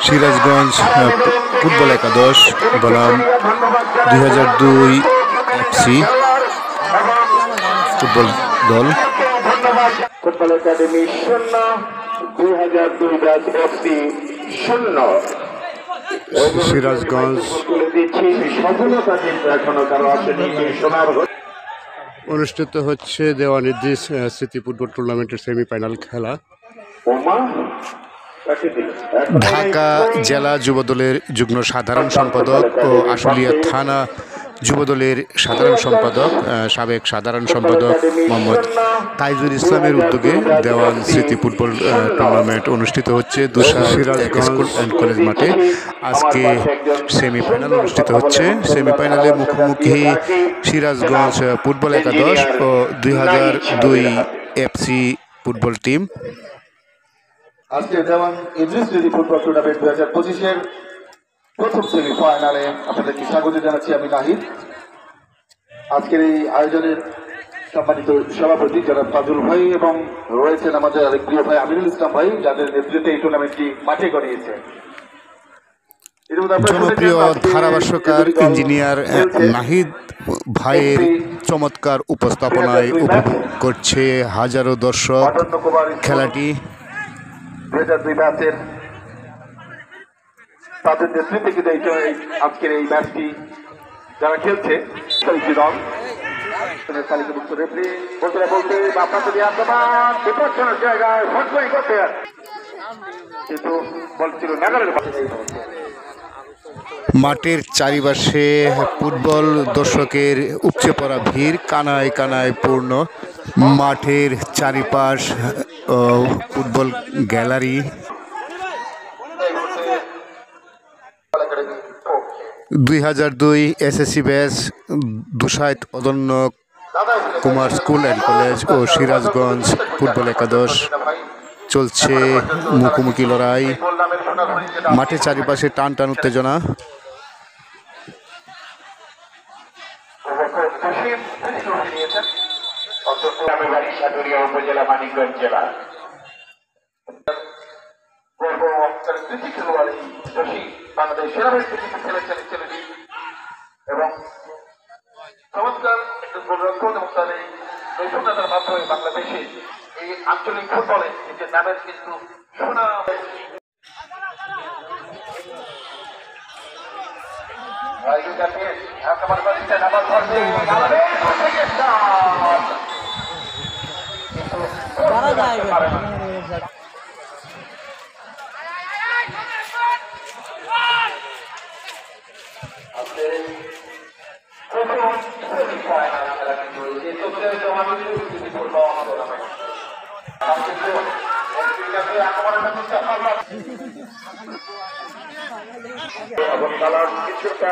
Sirajganj football একাদশ বনাম 2002 FC football দল। Football academy 0, 2002 FC 0। সিরাজগঞ্জ অনুষ্ঠিত হচ্ছে দেওয়ানিদ্দিস স্মৃতি ফুটবল টুর্নামেন্টের সেমিফাইনাল খেলা। ঢাকা জেলা যুবদলের যুগ্ম সাধারণ সম্পাদক ও আশুলিয়া থানা যুবদলের সাধারণ সম্পাদক সাবেক সাধারণ সম্পাদক মোহাম্মদ তাইজুল ইসলামের উদ্যোগে দেওয়ান স্মৃতি ফুটবল টুর্নামেন্ট অনুষ্ঠিত হচ্ছে স্কুল অ্যান্ড কলেজ মাঠে। আজকে সেমিফাইনাল অনুষ্ঠিত হচ্ছে। সেমিফাইনালে মুখোমুখি সিরাজগঞ্জ ফুটবল একাদশ ও 2002 এফসি ফুটবল টিম। আজকে দেওয়ান ইদ্রিস স্মৃতি ফুটবল টুর্নামেন্ট 2025-এর প্রথম সেমিফাইনালে আপনাদেরকে স্বাগত জানাচ্ছি আমি নাহিদ। আজকের এই আয়োজনের সম্মানিত সভাপতি যারা ফাজুল ভাই এবং রয়েছেন আমাদের আরেক প্রিয় ভাই আমিনুল ইসলাম ভাই, যাদের নেতৃত্বে এই টুর্নামেন্টটি মাঠে গড়িয়েছে। জনপ্রিয় ধারাভাষ্যকার ইঞ্জিনিয়ার নাহিদ ভাইয়ের চমৎকার উপস্থাপনায় উপভোগ করছে হাজারো দর্শক খেলাটি। 2002 ব্যাচের তাদের নেতৃত্বে কিন্তু আজকের এই ম্যাচটি যারা খেলছে দল তালিকাভুক্ত রেফারি বলতে আপনাদের আক্রমণ বিপজ্জনক জায়গায় ফটফটি করতে কিন্তু বল ছিল নাগালের মাঠের চারিপাশে ফুটবল দর্শকের উপচে পড়া ভিড়, কানায় কানায় পূর্ণ। মাঠের চারিপাশ ফুটবল গ্যালারি। 2002 এসএসসি ব্যাচ দুসাইত অদন্য কুমার স্কুল অ্যান্ড কলেজ ও সিরাজগঞ্জ ফুটবল একাদশ চলছে মুখোমুখি লড়াই। মাঠের চারিপাশে টান টান উত্তেজনা। উপজেলা মানিকগঞ্জ জেলা বাংলাদেশ সেনাবাহিনী খেলেছেন ছেলেটি এবং চমৎকার গোলরক্ষণ এবং তার এই নৈপুণ্যতার মাধ্যমে বাংলাদেশে এই আঞ্চলিক ফুটবলে নিজের নামের কিন্তু শোনা কিছুটা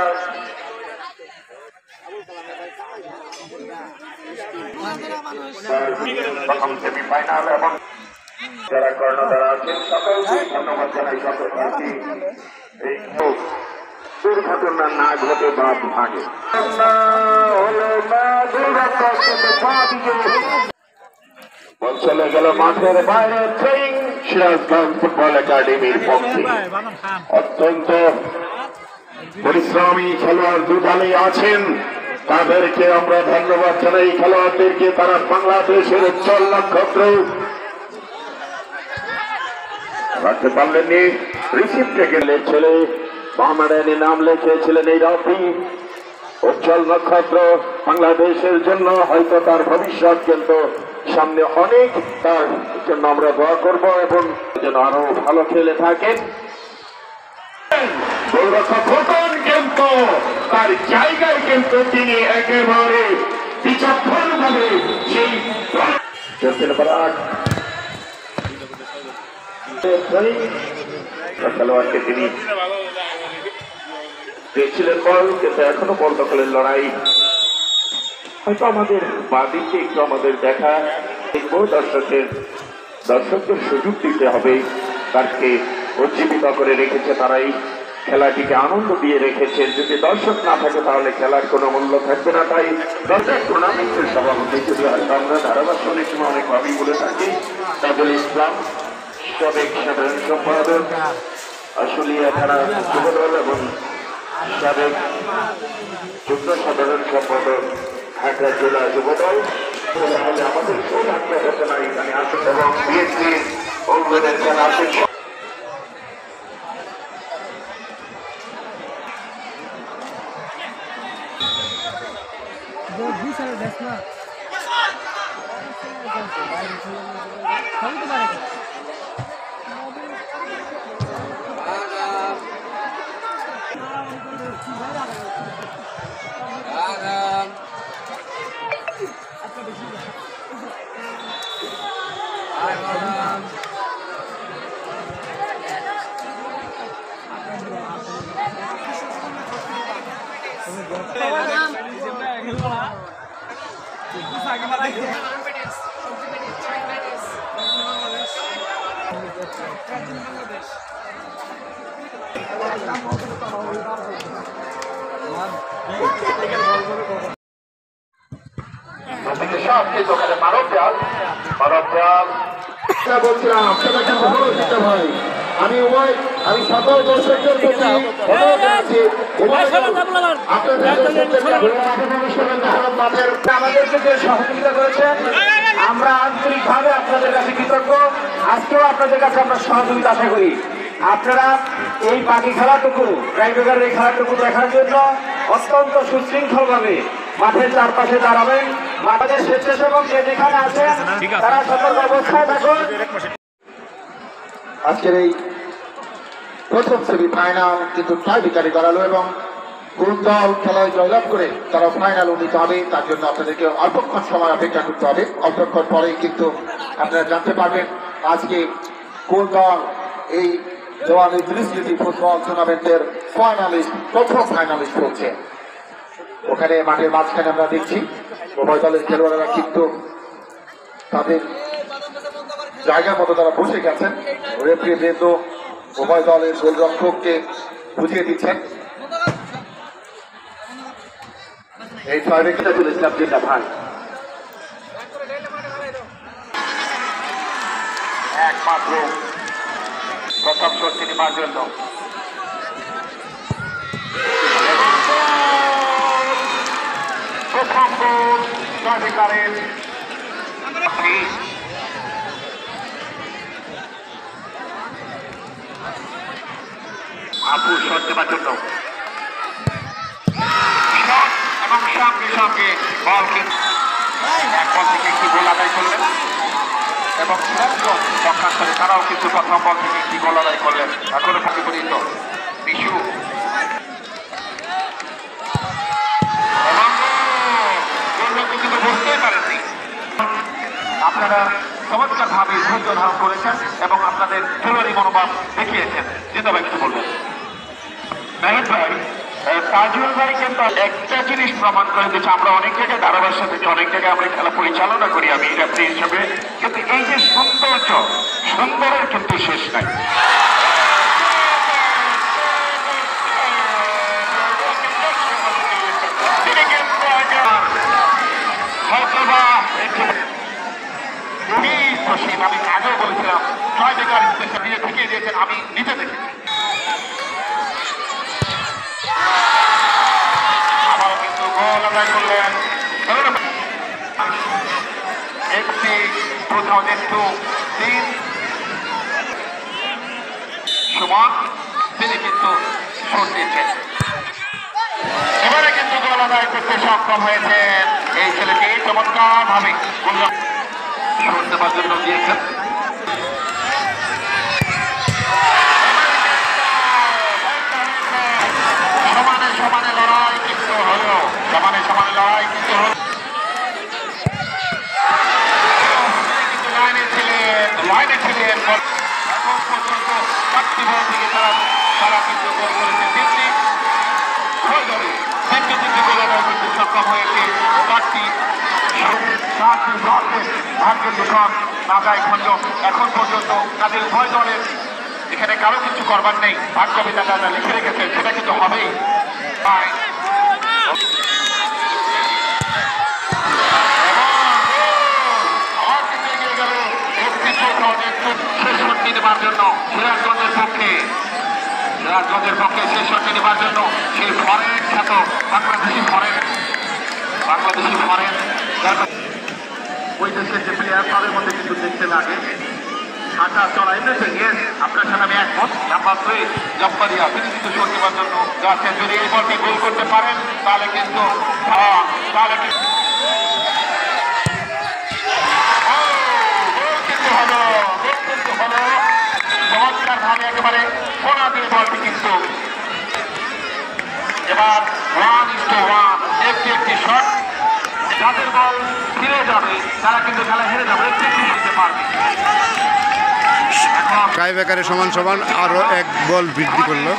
প্রথম সেমিফাইনাল এবং যারা কর্ণধার আছেন সকলকে ধন্যবাদ জানাই। সকলকে এই দুর্ঘটনা না ঘটে বা ভাগে চলে গেল মাঠের বাইরে ট্রেনিং সিরাজগঞ্জ ফুটবল একাডেমির পক্ষে। অত্যন্ত পরিশ্রমী খেলোয়াড় দুদলে আছেন, তাদেরকে আমরা ধন্যবাদ জানাই। খেলোয়াড়দেরকে তারা বাংলাদেশের উজ্জ্বল নক্ষত্র রাখতে পারলেননি। রিসিভ থেকে ছেলে মোহামেডানে নাম লিখেছিলেন এই রফি, উজ্জ্বল নক্ষত্র বাংলাদেশের জন্য। হয়তো তার ভবিষ্যৎ কিন্তু সামনে অনেক, তার জন্য আমরা দোয়া করব এবং যেন আরো ভালো খেলে থাকেন। কিন্তু তার জায়গায় কিন্তু তিনি একেবারে বিচক্ষণ ভাবে সেই খেলোয়াড়কে তিনি পেয়েছিলেন বল, কিন্তু এখনো বল দখলের লড়াই। হয়তো আমাদের বাদিকে একটু আমাদের দেখা দেখবো। দর্শকদের সুযোগ দিতে হবে, তাকে উজ্জীবিত করে রেখেছে তারাই, খেলাটিকে আনন্দ দিয়ে রেখেছে। যদি দর্শক না থাকে তাহলে খেলার কোনো মূল্য থাকবে না। তাই দর্শক টুর্নামেন্টের সভাপতি যদি আমরা ধারাভাষ্য অনেক সময় অনেকভাবেই বলে থাকি, তাজুল ইসলাম সাবেক সাধারণ সম্পাদক আশুলিয়া থানা যুবদল এবং সাবেক যুগ্ম সাধারণ সম্পাদক ঢাকা জেলা যুবদল আমাদের সৌভাগ্য হতে না এখানে আসুন এবং বিএনপির অঙ্গনের যারা আছেন সব কিছু ওখানে মানব দেয়াল বলছিলাম আপনাদেরকে ভালো দিতে ভাই আমি সকল দর্শকদের প্রতি অনুরোধ জানাচ্ছি আমাদেরকে যে সহযোগিতা করেছেন আমরা আন্তরিকভাবে আপনাদের কাছে কৃতজ্ঞ। আজকেও আপনাদের কাছে আমরা সহযোগিতা আশা করি। আপনারা এই বাকি খেলাটুকু ট্রাইবেকারের এই খেলাটুকু দেখার জন্য অত্যন্ত সুশৃঙ্খল ভাবে মাঠের চারপাশে দাঁড়াবেন। আমাদের স্বেচ্ছাসেবক যে যেখানে আছেন তারা সতর্ক অবস্থায় থাকুন। আজকের এই প্রথম সেমিফাইনাল কিন্তু ট্রাইবেকারে দাঁড়ালো এবং কোন দল খেলায় জয়লাভ করে তারা ফাইনাল উন্নীত হবে তার জন্য আপনাদেরকে অল্পক্ষণ সময় অপেক্ষা করতে হবে। অল্পক্ষণ পরেই কিন্তু আপনারা জানতে পারবেন আজকে কোন দল এই জওয়ানি দৃষ্টি ফুটবল টুর্নামেন্টের ফাইনালিস্ট প্রথম ফাইনালিস্ট হচ্ছে। ওখানে মাঠের মাঝখানে আমরা দেখছি উভয় দলের খেলোয়াড়রা কিন্তু তাদের জায়গা মতো তারা বসে গেছেন। রেফারি বৃন্দ উভয় দলের গোলরক্ষককে বুঝিয়ে দিচ্ছেন। এই ট্রাইবেকারে তুলেছিলাম যেটা ভাই একমাত্র প্রথম শক্তি নেবার জন্য প্রথম গোল ট্রাইবেকারের আপু শট দেবার জন্য এবং সঙ্গে সঙ্গে বল এক বল থেকে একটি গোল আদায় করলেন এবং পক্ষান্তরে তারাও কিন্তু প্রথম বল থেকে একটি গোল আদায় করলেন। এখনো থাকে পর্যন্ত বিশু কিন্তু বুঝতেই পারেননি। আপনারা চমৎকার ভাবে ধৈর্য ধারণ করেছেন এবং আপনাদের খেলোয়াড়ি মনোভাব দেখিয়েছেন। যেটা ভাই কিছু বলবেন? মেহেদ ভাই, তাজুল ভাই কিন্তু একটা জিনিস প্রমাণ করে দিচ্ছে, আমরা অনেক জায়গায় ধারাভাষ্য থেকে অনেক জায়গায় আমরা খেলা পরিচালনা করি আমি রেফারি হিসেবে, কিন্তু এই যে সুন্দরের কিন্তু শেষ নাই। আমি আগেও বলেছিলাম ট্রাইবেকার নিজে ঢুকিয়ে দিয়েছেন, আমি নিজে দেখেছি। আবারও কিন্তু গোল আদায় করলেন এফসি 2002 সুমন, তিনি কিন্তু শট দিচ্ছেন। এবারে কিন্তু গোল আদায় করতে সক্ষম হয়েছেন এই ছেলেটি, চমৎকার ভাবে শট দেওয়ার জন্য দিয়েছেন। সমানে লড়াই কিন্তু হলো, সমানে লড়াই কিন্তু হলো। লাইনে ছিলেন এখন পর্যন্ত 4টি বল থেকে তারা কিন্তু গোল করেছে। তিনটি গোল আদায় করতে সক্ষম হয়েছে। 4টি ভাগ্যের দূষণ নাগায় খন্ড। এখন পর্যন্ত তাদের উভয় দলের এখানে কারো কিছু করবার নেই। ভাগ্য বিধাতা যা লিখে রেখেছে সেটা কিন্তু হবেই। শেষ করতে দেওয়ার জন্য সিরাজগঞ্জের পক্ষে সিরাজগঞ্জের পক্ষে শেষ শটটি নেবার জন্য সেই ফরেন খ্যাত বাংলাদেশি ফরেন ওই দেশের যে প্লেয়ার তাদের মধ্যে কিন্তু দেখতে লাগে হাঁটা চলা এমনিথিং ইয়েস আপনার সাথে আমি একমত। নাম্বার 3 জব্বারিয়া তিনি কিন্তু শট নেবার জন্য যাচ্ছেন। যদি এই বলকে গোল করতে পারেন তাহলে কিন্তু চমৎকার ভাবে একেবারে সোনা দিয়ে বলটি কিন্তু এবার 1-1 একটি শট যাদের বল ফিরে যাবে তারা কিন্তু খেলা হেরে যাবে, একটি দিতে পারবে। টাই ব্রেকারে সমান সমান আরো এক বল বৃদ্ধি করলো।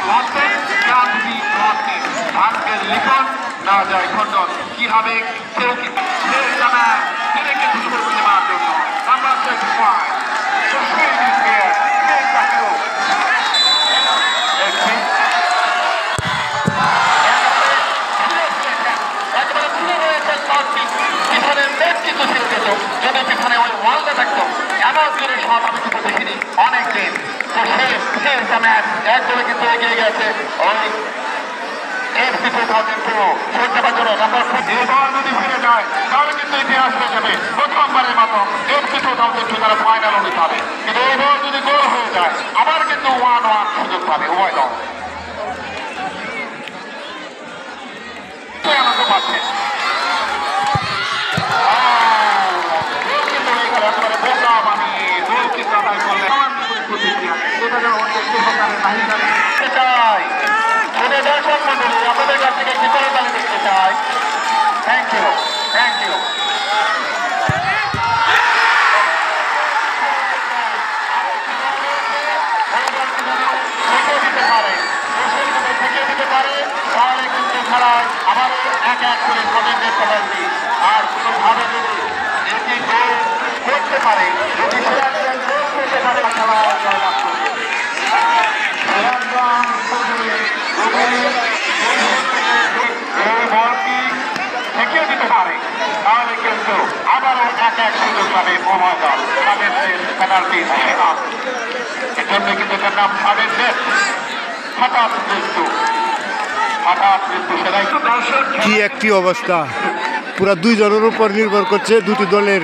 ভারতের লিখন না যায় খন্ডন কি হবে কেউ কি জানা নিজেকে দুষ্কর করে নেওয়ার জন্য নাম্বার 25 যদি পিছনে ওই ওয়ালটা থাকতো এমন করে শট আমি কিন্তু দেখিনি অনেকদিন। তো সে ম্যাচ এক গোলে কিন্তু এগিয়ে গেছে ওই এফসি 2002 শট নেবার জন্য নাম্বার 4। এই বল যদি ফিরে যায় তাহলে কিন্তু ইতিহাস হয়ে যাবে প্রথমবারের মতো এফসি 2002 তারা ফাইনাল নিতে হবে। কিন্তু এই বল যদি গোল হয়ে যায় আবার কিন্তু 1-1 সুযোগ পাবে উভয় দল। আমাকে পাচ্ছে আপনাদের কাছ থেকে কি করে তাহলে দেখতে চাই। থ্যাংক ইউ দিতে পারে তাহলে কিন্তু খেলায় আবারও 1-1 করে খবর দেখতে পারবে। আর কোনোভাবে যদি এটি গোল করতে পারে যদি সিরাজগঞ্জ গোল করতে পারে খেলা জয়লাভ করবে। এই বলটি ঠেকিয়ে দিতে পারে তাহলে কিন্তু আবারও 1-1 সুযোগ পাবে উভয় দল। তাদের পেনাল্টি এজন্য কিন্তু এটার নাম তাদের দেশ হঠাৎ মৃত্যু সেটাই তো দর্শক কি একটি অবস্থা, পুরা 2 জনের উপর নির্ভর করছে দুটি দলের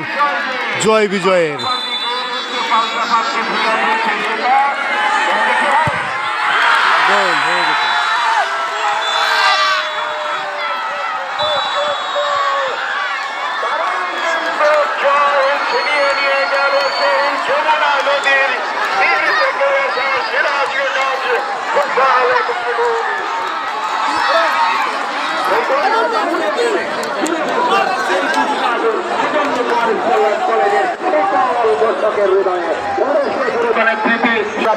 জয় বিজয়ের। গোল হয়ে গেছে।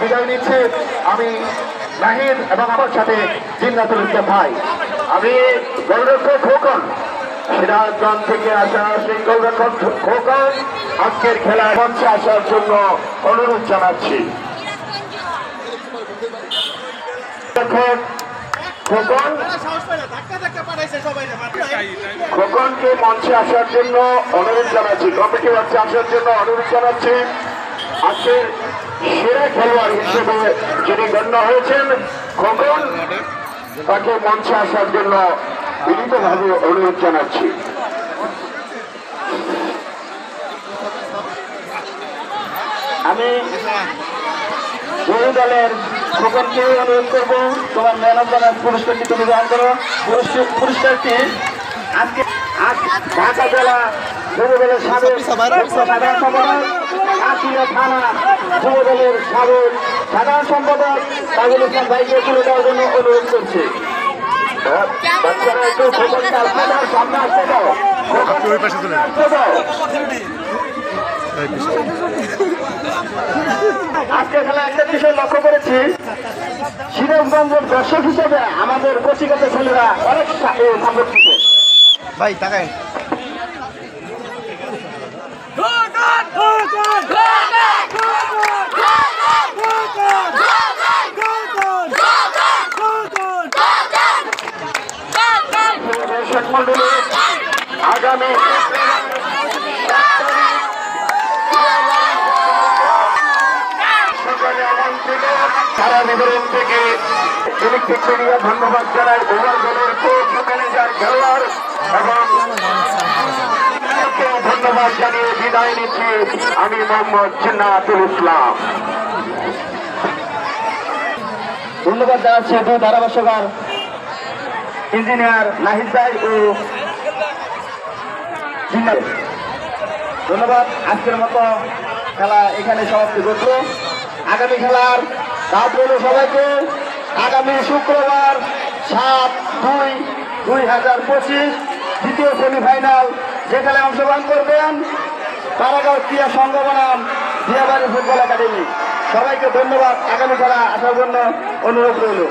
বিদায় নিচ্ছে আমি নাহিদ এবং আমার সাথে জিন্নাতুল ইসলাম ভাই। আমি গোলরক্ষক খোকন সিরাজগঞ্জ থেকে আসা সেই গোলরক্ষক খোকন আজকের খেলায় মঞ্চে আসার জন্য অনুরোধ জানাচ্ছি। খোকনকে মঞ্চে আসার জন্য অনুরোধ জানাচ্ছি, কমিটি মঞ্চে আসার জন্য অনুরোধ জানাচ্ছি। আজকের সেরা খেলোয়াড় হিসেবে যিনি গণ্য হয়েছেন খোকন, তাকে মঞ্চে আসার জন্য বিনীতভাবে অনুরোধ জানাচ্ছি। আমি দুই দলের খোকনকে অনুরোধ করবো তোমার ম্যান অফ দ্য ম্যাচ পুরস্কারটি তুমি গ্রহণ করো। পুরস্কারটি আজকে ঢাকা জেলা যুবদলের সাবেক সাধারণ সম্পাদক কাশিয়া থানা যুবদলের সাবেক সাধারণ সম্পাদক তাজুল ইসলাম ভাইকে তুলে দেওয়ার জন্য অনুরোধ করছি। বাচ্চারা একটু সামনে আসতে দাও। আজকে খেলা একটা বিষয় লক্ষ্য করেছি, সিরাজগঞ্জের দর্শক হিসেবে আমাদের কচিকাতে ছেলেরা অনেক সাপোর্ট দিচ্ছে। ভাই তাকায় দর্শক মন্ডলী আগামী সারা বিবরণ থেকে ইলেকট্রিক মিডিয়া ধন্যবাদ জানাই ওভার দলের কোচ ম্যানেজার খেলোয়াড় এবং ধন্যবাদ জানিয়ে বিদায় নিচ্ছি আমি মোহাম্মদ জিন্নাতুল ইসলাম। ধন্যবাদ জানাচ্ছি দুই ধারাভাষ্যকার ইঞ্জিনিয়ার নাহিদ ভাই ও জিন্নাত। ধন্যবাদ। আজকের মতো খেলা এখানে সমাপ্তি ঘটল। আগামী খেলার দাঁত রইল সবাইকে আগামী শুক্রবার 7/2/2025 দ্বিতীয় সেমিফাইনাল যে খেলায় অংশগ্রহণ করবেন কারাগার ক্রীড়া সংঘ বনাম দিয়াবাড়ি ফুটবল একাডেমি। সবাইকে ধন্যবাদ। আগামী খেলা আসার জন্য অনুরোধ রইল।